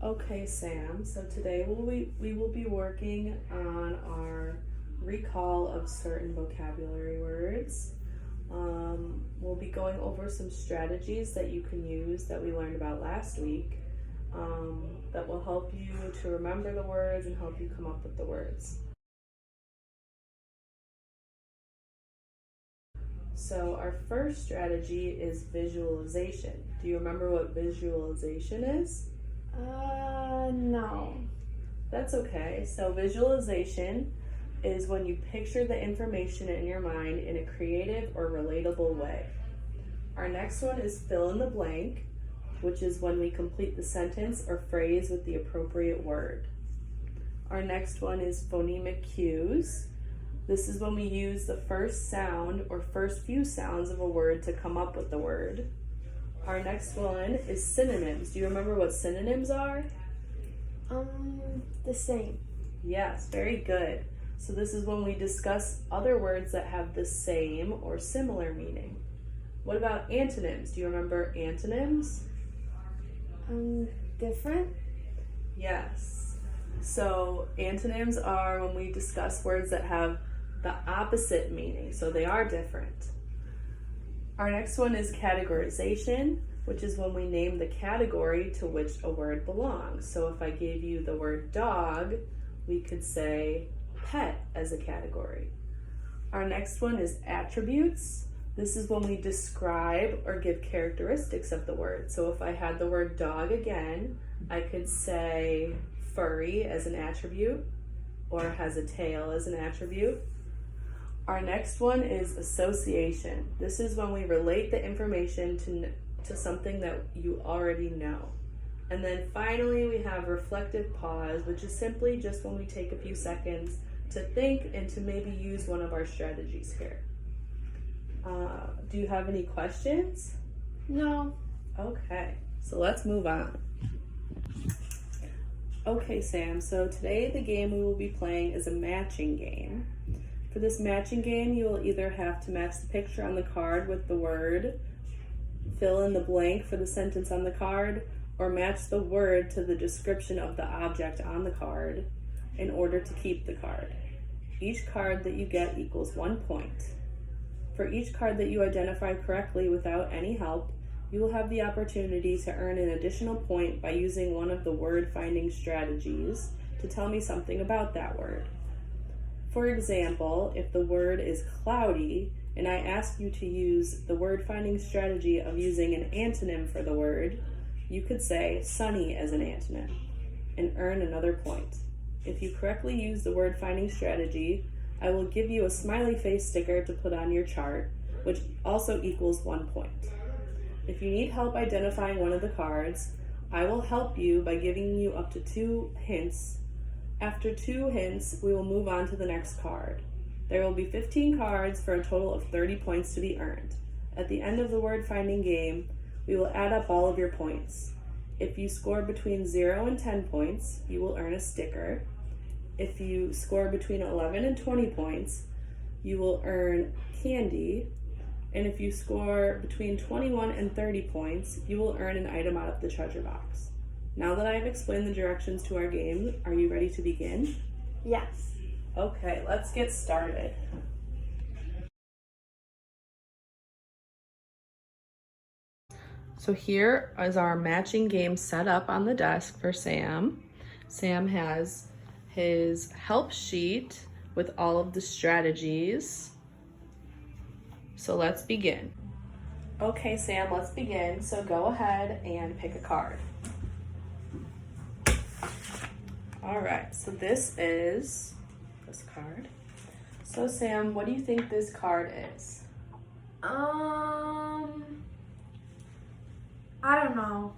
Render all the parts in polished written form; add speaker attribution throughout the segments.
Speaker 1: Okay, Sam, so today we will be working on our recall of certain vocabulary words. We'll be going over some strategies that you can use that we learned about last week that will help you to remember the words and help you come up with the words. So, our first strategy is visualization. Do you remember what visualization is?
Speaker 2: No.
Speaker 1: That's okay. So, visualization is when you picture the information in your mind in a creative or relatable way. Our next one is fill in the blank, which is when we complete the sentence or phrase with the appropriate word. Our next one is phonemic cues. This is when we use the first sound or first few sounds of a word to come up with the word. Our next one is synonyms. Do you remember what synonyms are?
Speaker 2: The same.
Speaker 1: Yes, very good. So this is when we discuss other words that have the same or similar meaning. What about antonyms? Do you remember antonyms?
Speaker 2: Different?
Speaker 1: Yes. So antonyms are when we discuss words that have the opposite meaning, so they are different. Our next one is categorization, which is when we name the category to which a word belongs. So if I gave you the word dog, we could say pet as a category. Our next one is attributes. This is when we describe or give characteristics of the word. So if I had the word dog again, I could say furry as an attribute or has a tail as an attribute. Our next one is association. This is when we relate the information to something that you already know. And then finally, we have reflective pause, which is simply just when we take a few seconds to think and to maybe use one of our strategies here. Do you have any questions?
Speaker 2: No.
Speaker 1: Okay, so let's move on. Okay, Sam, so today the game we will be playing is a matching game. For this matching game, you will either have to match the picture on the card with the word, fill in the blank for the sentence on the card, or match the word to the description of the object on the card in order to keep the card. Each card that you get equals 1 point. For each card that you identify correctly without any help, you will have the opportunity to earn an additional point by using one of the word finding strategies to tell me something about that word. For example, if the word is cloudy and I ask you to use the word finding strategy of using an antonym for the word, you could say sunny as an antonym and earn another point. If you correctly use the word finding strategy, I will give you a smiley face sticker to put on your chart, which also equals 1 point. If you need help identifying one of the cards, I will help you by giving you up to 2 hints. After 2 hints, we will move on to the next card. There will be 15 cards for a total of 30 points to be earned. At the end of the word finding game, we will add up all of your points. If you score between 0 and 10 points, you will earn a sticker. If you score between 11 and 20 points, you will earn candy. And if you score between 21 and 30 points, you will earn an item out of the treasure box. Now that I have explained the directions to our game, are you ready to begin?
Speaker 2: Yes.
Speaker 1: Okay, let's get started. So here is our matching game set up on the desk for Sam. Sam has his help sheet with all of the strategies. So let's begin. Okay, Sam, let's begin. So go ahead and pick a card. All right, so this is this card. So Sam, what do you think this card is?
Speaker 2: I don't know.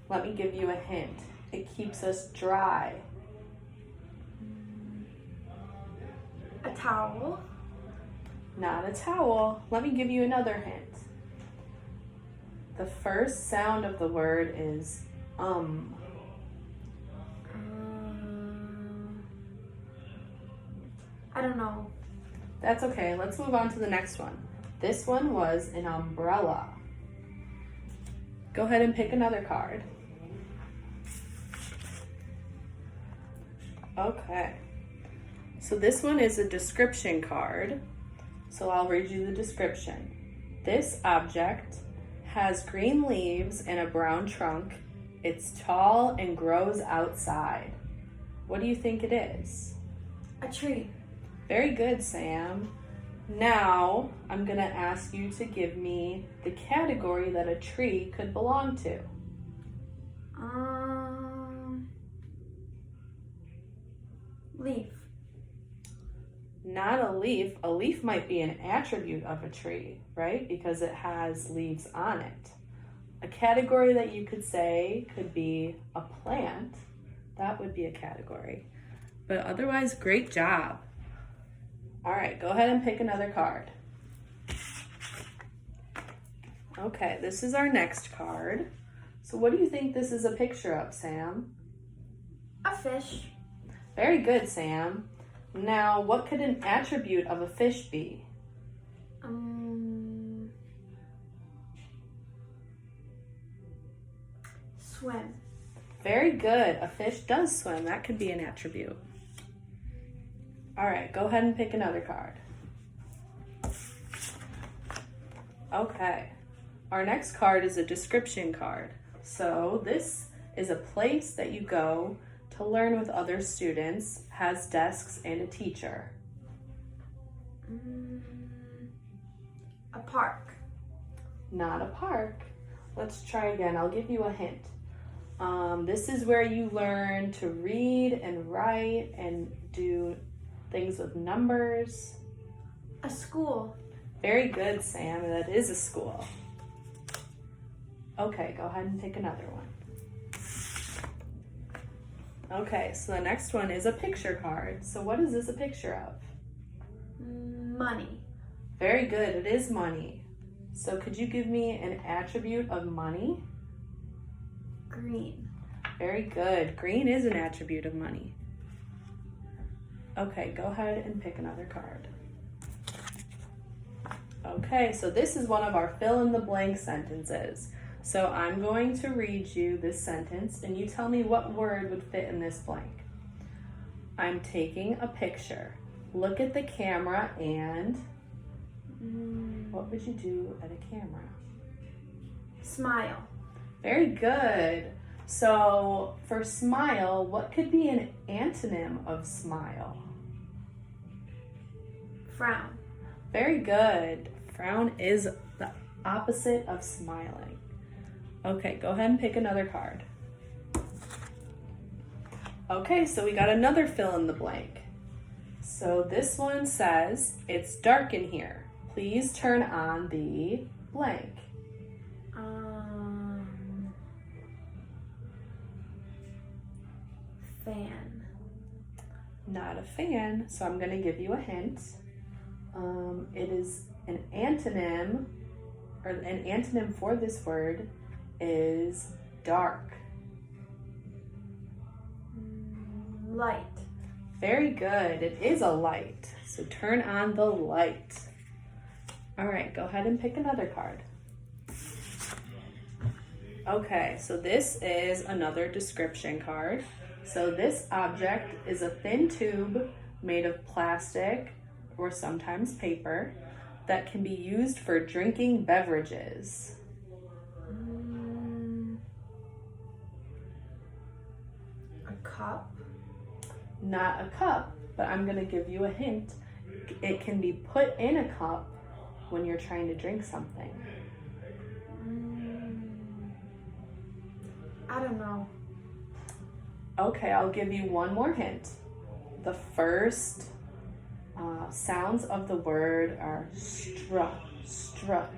Speaker 1: Let me give you a hint. It keeps us dry.
Speaker 2: A towel.
Speaker 1: Not a towel. Let me give you another hint. The first sound of the word is
Speaker 2: I don't know.
Speaker 1: That's okay. Let's move on to the next one. This one was an umbrella. Go ahead and pick another card. Okay. So this one is a description card. So I'll read you the description. This object has green leaves and a brown trunk. It's tall and grows outside. What do you think it is?
Speaker 2: A tree.
Speaker 1: Very good, Sam. Now I'm going to ask you to give me the category that a tree could belong to.
Speaker 2: Leaf.
Speaker 1: Not a leaf. A leaf might be an attribute of a tree, right? Because it has leaves on it. A category that you could say could be a plant. That would be a category. But otherwise, great job. All right, go ahead and pick another card. Okay, this is our next card. So what do you think this is a picture of, Sam?
Speaker 2: A fish.
Speaker 1: Very good, Sam. Now, what could an attribute of a fish be?
Speaker 2: Swim.
Speaker 1: Very good. A fish does swim. That could be an attribute. All right, go ahead and pick another card. Okay. Our next card is a description card. So this is a place that you go to learn with other students, has desks and a teacher.
Speaker 2: A park.
Speaker 1: Not a park. Let's try again. I'll give you a hint. This is where you learn to read and write and do things with numbers.
Speaker 2: A school.
Speaker 1: Very good, Sam. That is a school. Okay, go ahead and pick another one. Okay, so the next one is a picture card. So what is this a picture of?
Speaker 2: Money.
Speaker 1: Very good, it is money. So could you give me an attribute of money?
Speaker 2: Green.
Speaker 1: Very good. Green is an attribute of money. Okay, go ahead and pick another card. Okay, so this is one of our fill in the blank sentences. So I'm going to read you this sentence and you tell me what word would fit in this blank. I'm taking a picture. Look at the camera and what would you do at a camera?
Speaker 2: Smile.
Speaker 1: Very good. So for smile, what could be an antonym of smile?
Speaker 2: Frown.
Speaker 1: Very good. Frown is the opposite of smiling. Okay, go ahead and pick another card. Okay, so we got another fill in the blank. So this one says, it's dark in here. Please turn on the blank.
Speaker 2: Fan.
Speaker 1: Not a fan, so I'm gonna give you a hint. It is an antonym, or an antonym for this word is dark.
Speaker 2: Light.
Speaker 1: Very good, it is a light. So turn on the light. All right, go ahead and pick another card. Okay, so this is another description card. So this object is a thin tube made of plastic or sometimes paper that can be used for drinking beverages.
Speaker 2: A cup.
Speaker 1: Not a cup, but I'm gonna give you a hint. It can be put in a cup when you're trying to drink something.
Speaker 2: I don't know.
Speaker 1: Okay, I'll give you one more hint. The first sounds of the word are stra, stra.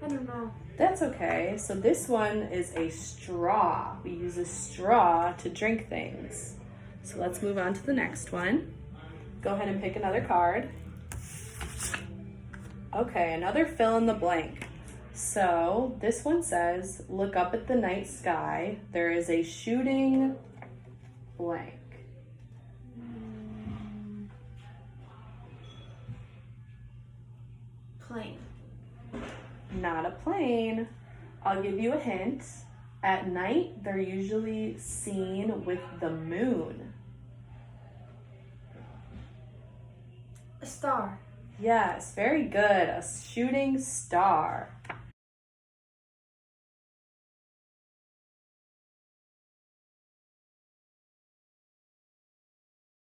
Speaker 2: I don't know.
Speaker 1: That's okay. So this one is a straw. We use a straw to drink things. So let's move on to the next one. Go ahead and pick another card. Okay, another fill in the blank. So this one says, look up at the night sky. There is a shooting blank.
Speaker 2: Plane.
Speaker 1: Not a plane. I'll give you a hint. At night, they're usually seen with the moon.
Speaker 2: A star.
Speaker 1: Yes, very good. A shooting star.